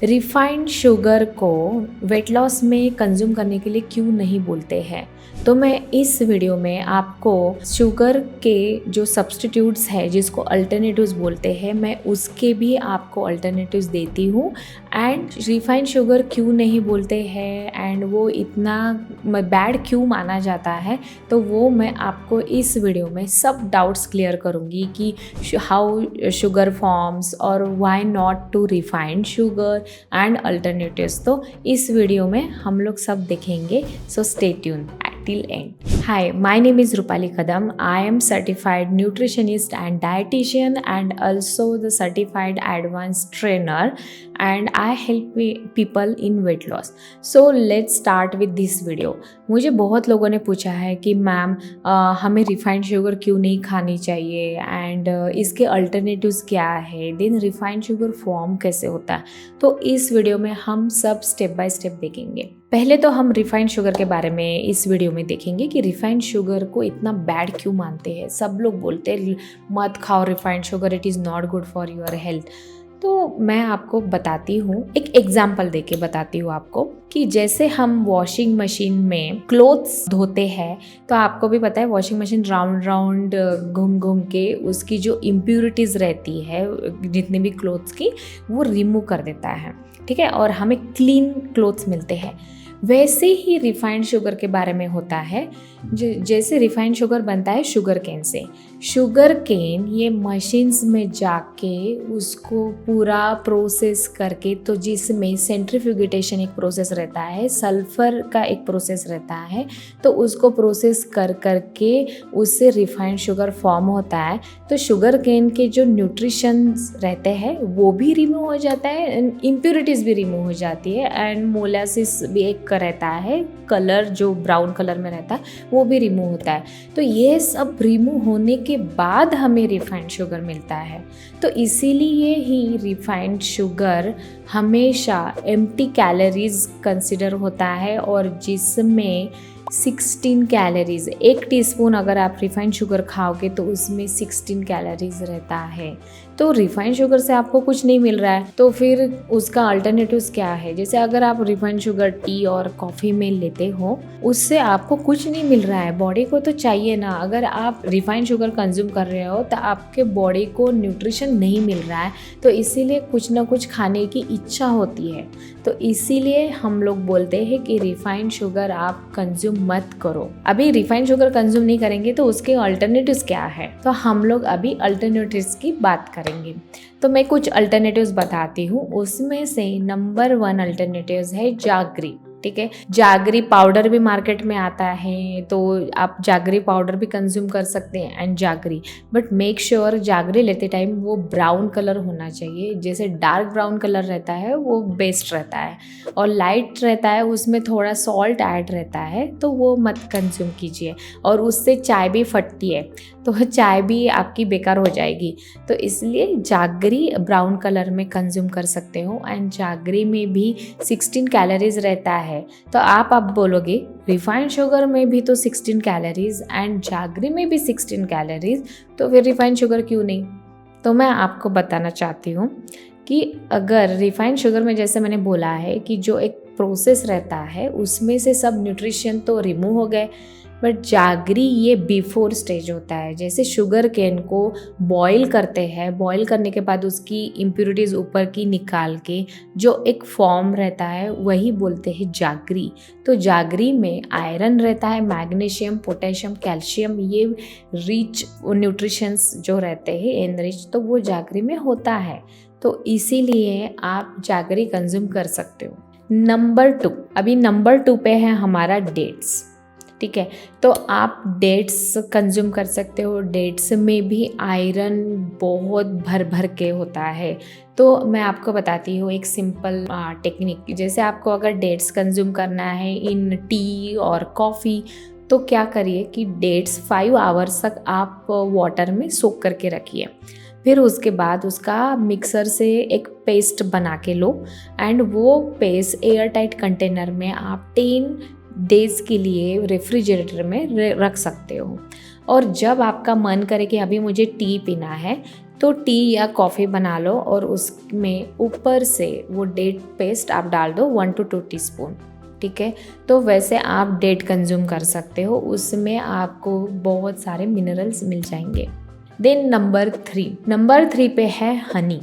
Refined sugar को weight loss में consume करने के लिए क्यों नहीं बोलते हैं। तो मैं इस वीडियो में आपको शुगर के जो सब्स्टिट्यूट्स है जिसको अल्टरनेटिव्स बोलते हैं, मैं उसके भी आपको अल्टरनेटिव्स देती हूँ। एंड रिफाइंड शुगर क्यों नहीं बोलते हैं एंड वो इतना बैड क्यों माना जाता है, तो वो मैं आपको इस वीडियो में सब डाउट्स क्लियर करूँगी कि हाउ शुगर फॉर्म्स और why not to refined sugar and alternatives. तो इस वीडियो में हम लोग सब देखेंगे, so stay tune till end. Hi, my name is Rupali Kadam. I am certified nutritionist and dietitian and also the certified advanced trainer, and I help people in weight loss. So let's start with this video. मुझे बहुत लोगों ने पूछा है कि ma'am हमें refined sugar क्यों नहीं खानी चाहिए एंड इसके अल्टरनेटिव्स क्या है, देन रिफाइंड शुगर फॉर्म कैसे होता है। तो इस वीडियो में हम सब स्टेप बाय स्टेप देखेंगे। पहले तो हम रिफाइंड शुगर के बारे में इस वीडियो में देखेंगे कि रिफाइंड शुगर को इतना बैड क्यों मानते हैं। सब लोग बोलते हैं मत खाओ refined sugar, it is not good for your health. तो मैं आपको बताती हूँ, एक एग्जाम्पल देके बताती हूँ आपको कि जैसे हम वॉशिंग मशीन में क्लोथ्स धोते हैं, तो आपको भी पता है वॉशिंग मशीन राउंड राउंड घूम घूम के उसकी जो इम्प्यूरिटीज़ रहती है जितने भी क्लोथ्स की, वो रिमूव कर देता है, ठीक है, और हमें क्लीन क्लोथ्स मिलते हैं। वैसे ही रिफाइंड शुगर के बारे में होता है। जैसे रिफाइंड शुगर बनता है शुगर केन से। शुगर केन ये मशीन्स में जाके उसको पूरा प्रोसेस करके, तो जिसमें सेंट्रीफ्यूगेशन एक प्रोसेस रहता है, सल्फर का एक प्रोसेस रहता है, तो उसको प्रोसेस कर करके उससे रिफाइंड शुगर फॉर्म होता है। तो शुगर केन के जो न्यूट्रिशंस रहते हैं वो भी रिमूव हो जाता है एंड इम्प्यूरिटीज़ भी रिमूव हो जाती है एंड मोलासिस भी एक रहता है, कलर जो ब्राउन कलर में रहता है वो भी रिमूव होता है। तो ये सब रिमूव होने के बाद हमें रिफाइंड शुगर मिलता है। तो इसीलिए ही रिफाइंड शुगर हमेशा एम्प्टी कैलोरीज कंसिडर होता है और जिसमें 16 कैलोरीज, 1 टीस्पून अगर आप रिफाइंड शुगर खाओगे तो उसमें 16 कैलोरीज रहता है। तो रिफाइंड शुगर से आपको कुछ नहीं मिल रहा है, तो फिर उसका अल्टरनेटिव्स क्या है। जैसे अगर आप रिफाइंड शुगर टी और कॉफ़ी में लेते हो, उससे आपको कुछ नहीं मिल रहा है, बॉडी को तो चाहिए ना। अगर आप रिफाइंड शुगर कंज्यूम कर रहे हो तो आपके बॉडी को न्यूट्रिशन नहीं मिल रहा है, तो इसीलिए कुछ ना कुछ खाने की इच्छा होती है। तो इसीलिए हम लोग बोलते हैं कि रिफाइंड शुगर आप कंज्यूम मत करो। अभी रिफाइंड शुगर कंज्यूम नहीं करेंगे तो उसके अल्टरनेटिव्स क्या है, तो हम लोग अभी अल्टरनेटिव्स की बात करेंगे। तो मैं कुछ अल्टरनेटिव्स बताती हूँ। उसमें से नंबर 1 अल्टरनेटिव्स है जागरी, ठीक है। जागरी पाउडर भी मार्केट में आता है, तो आप जागरी पाउडर भी कंज्यूम कर सकते हैं and jaggery, but make sure jaggery लेते टाइम वो ब्राउन कलर होना चाहिए। जैसे डार्क ब्राउन कलर रहता है वो बेस्ट रहता है, और लाइट रहता है उसमें थोड़ा सॉल्ट ऐड रहता है, तो वो मत कंज्यूम कीजिए। और उससे चाय भी फटती है, तो चाय भी आपकी बेकार हो जाएगी। तो इसलिए जागरी ब्राउन कलर में कंज्यूम कर सकते हो एंड जागरी में भी 16 कैलोरीज रहता है। तो आप बोलोगे रिफाइंड शुगर में भी तो 16 कैलोरीज एंड जागरी में भी 16 कैलोरीज, तो फिर रिफाइंड शुगर क्यों नहीं। तो मैं आपको बताना चाहती हूँ कि अगर रिफाइंड शुगर में, जैसे मैंने बोला है कि जो एक प्रोसेस रहता है उसमें से सब न्यूट्रिशन तो रिमूव हो गए, बट जागरी ये बिफोर स्टेज होता है। जैसे शुगर केन को बॉईल करते हैं, बॉईल करने के बाद उसकी इम्प्यूरिटीज़ ऊपर की निकाल के जो एक फॉर्म रहता है वही बोलते हैं जागरी। तो जागरी में आयरन रहता है, मैग्नीशियम, पोटेशियम, कैल्शियम, ये रिच न्यूट्रिशंस जो रहते हैं एनरिच, तो वो जागरी में होता है। तो इसीलिए आप जागरी कंज्यूम कर सकते हो। नंबर 2, अभी नंबर 2 पे है हमारा डेट्स, ठीक है। तो आप डेट्स कंज्यूम कर सकते हो। डेट्स में भी आयरन बहुत भर भर के होता है। तो मैं आपको बताती हूँ एक सिंपल टेक्निक। जैसे आपको अगर डेट्स कंज्यूम करना है इन टी और कॉफ़ी, तो क्या करिए कि डेट्स 5 आवर्स तक आप वाटर में सोक करके रखिए। फिर उसके बाद उसका मिक्सर से एक पेस्ट बना के लो एंड वो पेस्ट एयर टाइट कंटेनर में आप 10 डेज़ के लिए रेफ्रिजरेटर में रख सकते हो। और जब आपका मन करे कि अभी मुझे टी पीना है, तो टी या कॉफ़ी बना लो और उसमें ऊपर से वो डेट पेस्ट आप डाल दो 1 to 2 टीस्पून, ठीक है। तो वैसे आप डेट कंज्यूम कर सकते हो, उसमें आपको बहुत सारे मिनरल्स मिल जाएंगे। देन नंबर 3 पे है हनी।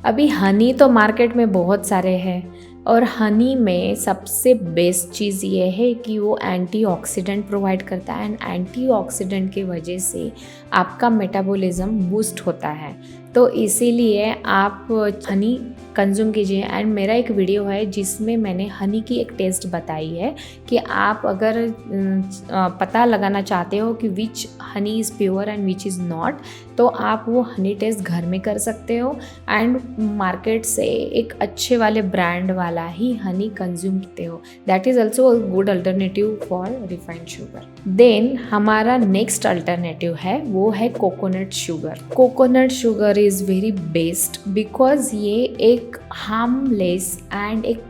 अभी हनी तो मार्केट में बहुत सारे हैं और हनी में सबसे बेस्ट चीज़ ये है कि वो एंटीऑक्सीडेंट प्रोवाइड करता है एंड एंटीऑक्सीडेंट की वजह से आपका मेटाबॉलिज्म बूस्ट होता है। तो इसीलिए आप हनी कंज्यूम कीजिए। एंड मेरा एक वीडियो है जिसमें मैंने हनी की एक टेस्ट बताई है कि आप अगर पता लगाना चाहते हो कि which honey is pure and which is not, तो आप वो हनी टेस्ट घर में कर सकते हो एंड मार्केट से एक अच्छे वाले ब्रांड वाला ही हनी कंज्यूम करते हो। That is also a good alternative for refined sugar. Then हमारा नेक्स्ट अल्टरनेटिव है वो है coconut sugar. Coconut sugar is very best because ये एक हार्मलेस एंड एक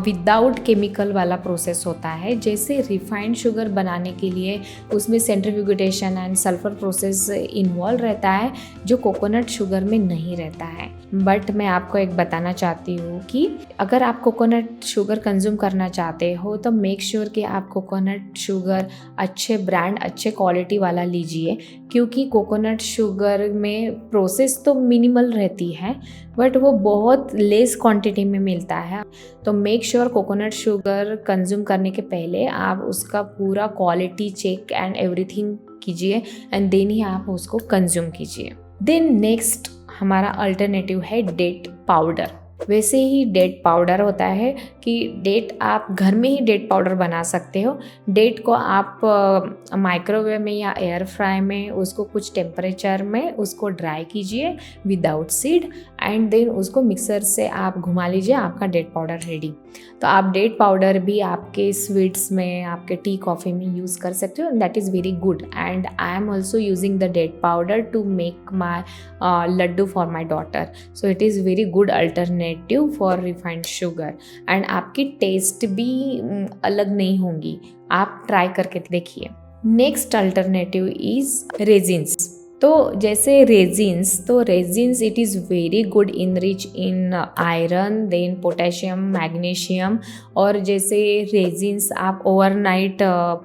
विदाउट केमिकल वाला प्रोसेस होता है। जैसे रिफाइंड शुगर बनाने के लिए उसमें centrifugation and sulphur process involve रहता है जो कोकोनट शुगर में नहीं रहता है। बट मैं आपको एक बताना चाहती हूँ कि अगर आप कोकोनट शुगर कंज्यूम करना चाहते हो तो मेक श्योर कि आप कोकोनट शुगर अच्छे ब्रांड अच्छे क्वालिटी वाला लीजिए, क्योंकि कोकोनट शुगर में प्रोसेस तो मिनिमल रहती है बट वो बहुत लेस क्वांटिटी में मिलता है। तो make sure coconut sugar consume करने के पहले आप उसका पूरा क्वालिटी चेक एंड एवरीथिंग कीजिए एंड देन ही आप उसको कंज्यूम कीजिए। देन नेक्स्ट हमारा अल्टरनेटिव है डेट पाउडर। वैसे ही डेट पाउडर होता है कि डेट आप घर में ही डेट पाउडर बना सकते हो। डेट को आप माइक्रोवेव में या एयर फ्राई में उसको कुछ टेम्परेचर में उसको ड्राई कीजिए विदाउट सीड एंड देन उसको मिक्सर से आप घुमा लीजिए, आपका डेट पाउडर रेडी। तो आप डेट पाउडर भी आपके स्वीट्स में आपके टी कॉफ़ी में यूज़ कर सकते हो and that is very good. And I am also using the date powder to make my laddu for my daughter. So it is very good alternative for refined sugar and आपकी taste भी अलग नहीं होंगी, आप try करके देखिए। Next alternative is raisins. तो जैसे raisins it is very good in rich in iron, then potassium, magnesium. और जैसे रेजिन्स आप ओवरनाइट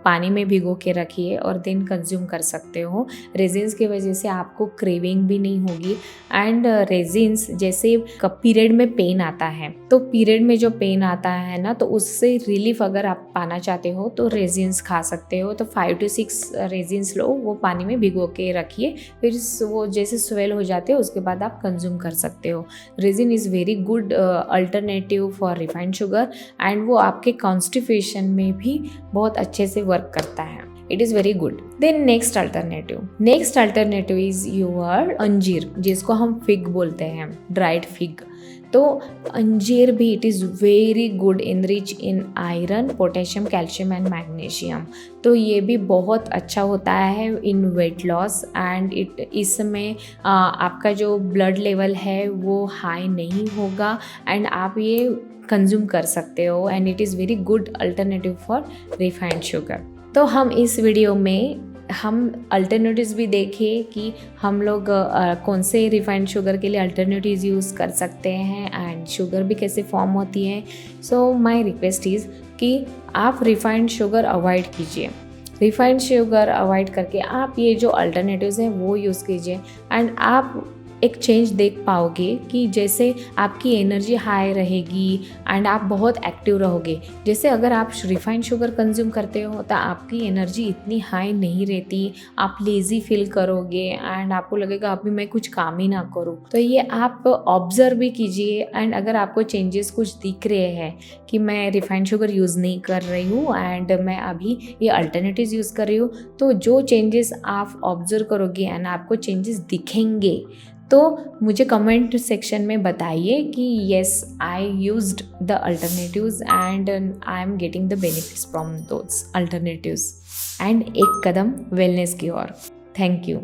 पानी में भिगो के रखिए और देन कंज्यूम कर सकते हो। रेजिन्स की वजह से आपको क्रेविंग भी नहीं होगी। एंड रेजिन्स जैसे पीरियड में पेन आता है, तो पीरियड में जो पेन आता है ना, तो उससे रिलीफ अगर आप पाना चाहते हो तो रेजिन्स खा सकते हो। तो 5 to 6 रेजिन्स लो, वो पानी में भिगो के रखिए, फिर वो जैसे स्वेल हो जाते हैं उसके बाद आप कंज्यूम कर सकते हो। Resin is very good alternative for refined sugar and वो आपके कॉन्स्टिपेशन में भी बहुत अच्छे से वर्क करता है। It is very good. Then next alternative is your anjeer, जिसको हम फिग बोलते हैं, ड्राइड फिग। तो अंजीर भी it is very good in rich in iron, potassium, calcium and magnesium. तो ये भी बहुत अच्छा होता है इन वेट लॉस एंड इसमें आपका जो ब्लड लेवल है वो हाई नहीं होगा एंड आप ये कंज्यूम कर सकते हो and it is very good alternative for refined sugar. तो हम इस वीडियो में हम अल्टरनेटिव्स भी देखें कि हम लोग कौन से रिफाइंड शुगर के लिए अल्टरनेटिव्स यूज़ कर सकते हैं एंड शुगर भी कैसे फॉर्म होती है। सो माय रिक्वेस्ट इज़ कि आप रिफाइंड शुगर अवॉइड कीजिए। रिफाइंड शुगर अवॉइड करके आप ये जो अल्टरनेटिव्स हैं वो यूज़ कीजिए एंड आप एक चेंज देख पाओगे कि जैसे आपकी एनर्जी हाई रहेगी एंड आप बहुत एक्टिव रहोगे। जैसे अगर आप रिफाइंड शुगर कंज्यूम करते हो तो आपकी एनर्जी इतनी हाई नहीं रहती, आप लेज़ी फील करोगे एंड आपको लगेगा अभी मैं कुछ काम ही ना करूँ। तो ये आप ऑब्जर्व भी कीजिए एंड अगर आपको चेंजेस कुछ दिख रहे हैं कि मैं रिफाइंड शुगर यूज़ नहीं कर रही हूँ एंड मैं अभी ये अल्टरनेटिव्स यूज़ कर रही हूँ, तो जो चेंजेस आप ऑब्जर्व करोगे एंड आपको चेंजेस दिखेंगे तो मुझे कमेंट सेक्शन में बताइए कि yes I used the alternatives and I am getting the benefits from those alternatives and एक कदम वेलनेस की ओर। Thank you.